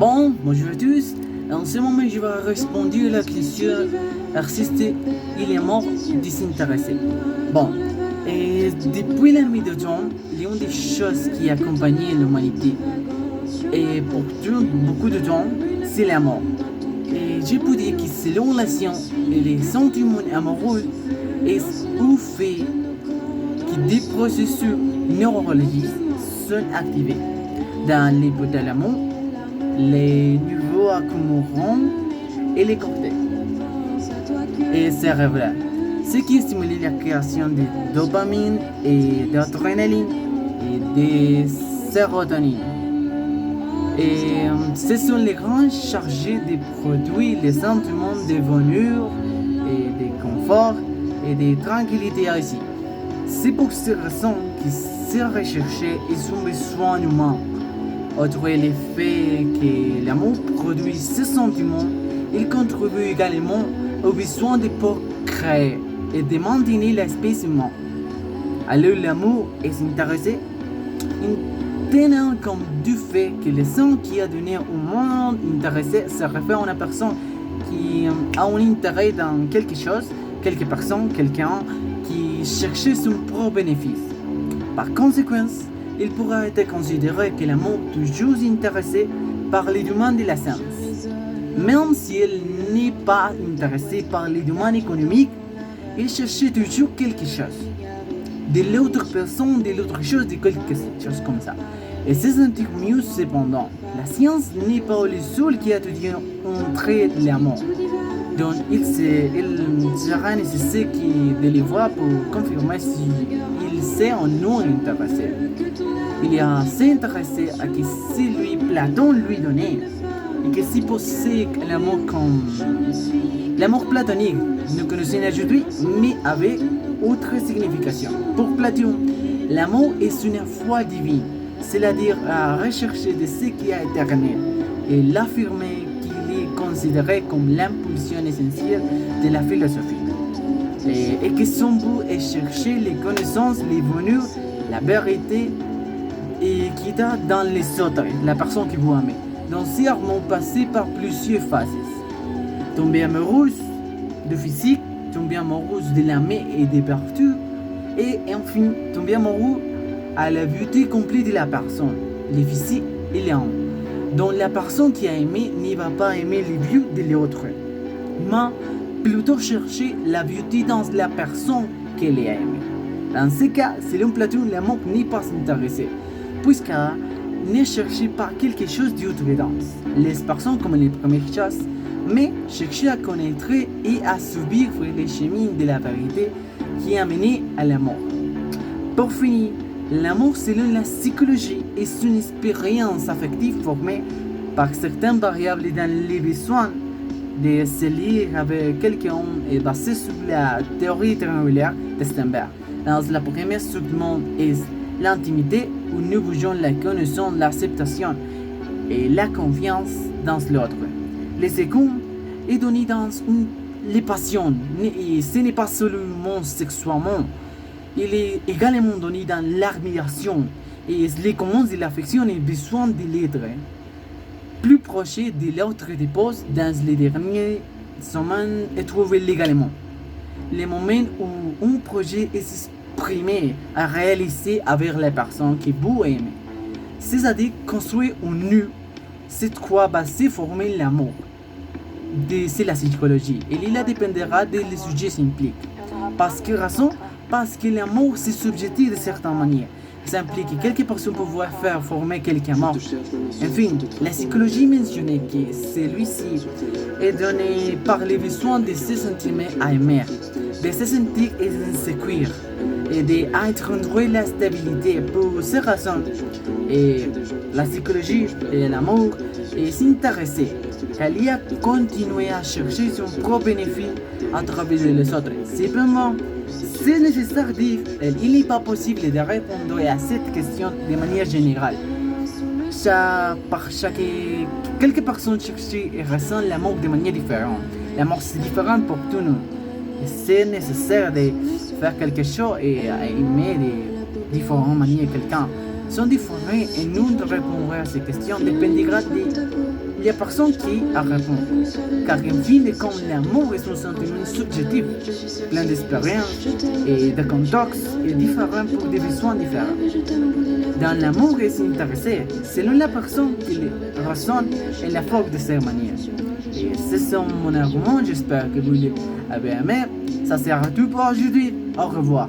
Bonjour à tous. En ce moment, je vais répondre à la question existait il est mort de s'intéresser. Et depuis la nuit de temps, il y a des choses qui accompagnent l'humanité. Et pour beaucoup de temps, c'est la mort. Et je peux dire que selon la science et les sentiments amoureux, est au fait que des processus neurologiques sont activés dans l'hypothalamus, les niveaux accumulants et les cortex et cérébrales, ce qui stimule la création de dopamine et d'adrénaline et de sérotonine. Et ce sont les grands chargés de produits les sentiments de bonheur et de confort et de tranquillité ici. C'est pour cette raison que ces recherches ont besoin humain. Outre le fait que l'amour produit ces sentiments, il contribue également au besoin de procréer et de maintenir l'espèce humaine. Alors l'amour est intéressé tenant compte du fait que le sens qui a donné au monde intéressé se réfère à une personne qui a un intérêt dans quelque chose, quelque personne, quelqu'un qui cherchait son propre bénéfice. Par conséquent, il pourra être considéré que l'amour toujours intéressé par les demandes de la science. Même si elle n'est pas intéressée par les demandes économiques, il cherche toujours quelque chose. De l'autre personne, de l'autre chose, de quelque chose comme ça. Et c'est sentir mieux cependant. La science n'est pas le seul qui a étudié un trait de l'amour. Donc il sera nécessaire de les voir pour confirmer s'il s'est ou non intéressé. Il est assez intéressé à que celui Platon lui donnait et que si possède l'amour comme l'amour platonique nous connaissons aujourd'hui mais avec autre signification. Pour Platon, l'amour est une foi divine, c'est-à-dire à rechercher de ce qui est éternel et l'affirmer qu'il est considéré comme l'impulsion essentielle de la philosophie. Et que son but est chercher les connaissances, les bonheurs, la vérité et qui est dans les autres, la personne qui vous aime. Donc, ces harmonies passent par plusieurs phases. Tomber amoureuse de physique, tomber amoureuse de l'âme et des vertus, et enfin, tomber amoureux à la beauté complète de la personne, les physiques et l'âme. Donc, la personne qui a aimé ne va pas aimer les vues de l'autre, mais plutôt chercher la beauté dans la personne qu'elle a aimée. Dans ce cas, selon Platon, l'amour n'est pas intéressé, puisqu'elle ne cherche pas quelque chose d'autre dans les personnes comme les premières choses, mais chercher à connaître et à subir les chemins de la vérité qui a mené à l'amour. Pour finir, l'amour selon la psychologie est une expérience affective formée par certaines variables dans les besoins de se lier avec quelqu'un et basée sur la théorie triangulaire de Sternberg. Dans la première segment est l'intimité où nous voyons la connaissance, l'acceptation et la confiance dans l'autre. Le second est donné dans les passions et ce n'est pas seulement sexuellement, il est également donné dans l'admiration et les commandes de l'affection et besoin de l'être plus proche de l'autre dépose dans les dernières semaines est trouvé légalement. Les moments où un projet est exprimé à réaliser avec les personnes que vous aimez, c'est-à-dire construire un nu, c'est quoi basé former l'amour. C'est la psychologie et il dépendra des sujets s'impliquent. Parce que l'amour c'est subjectif de certaines manières. Ça implique que quelques personnes peuvent faire former quelqu'un mort. Enfin, la psychologie mentionnait que celui-ci est donné par les besoins de se sentir à aimer, de se sentir insécure et d'être en la stabilité. Pour ces raisons, et la psychologie et l'amour s'intéresser qu'elle y a continué à chercher son propre bénéfice à travers les autres. Cependant, c'est nécessaire de dire qu'il n'est pas possible de répondre à cette question de manière générale. Parce que quelques personnes cherchent et ressentent l'amour de manière différente. L'amour c'est différent pour tous nous. Et c'est nécessaire de faire quelque chose et aimer de différentes manières quelqu'un. Sont différents et nous répondre à ces questions dépendra de il y a personne qui a répondu. Car en fin de compte, l'amour est un sentiment subjectif, plein d'expériences et de contextes et différents pour des besoins différents. Dans l'amour désintéressé, selon la personne qui le ressent et la forme de cette manière. Et c'est mon argument, j'espère que vous l'avez aimé. Ça sera tout pour aujourd'hui. Au revoir.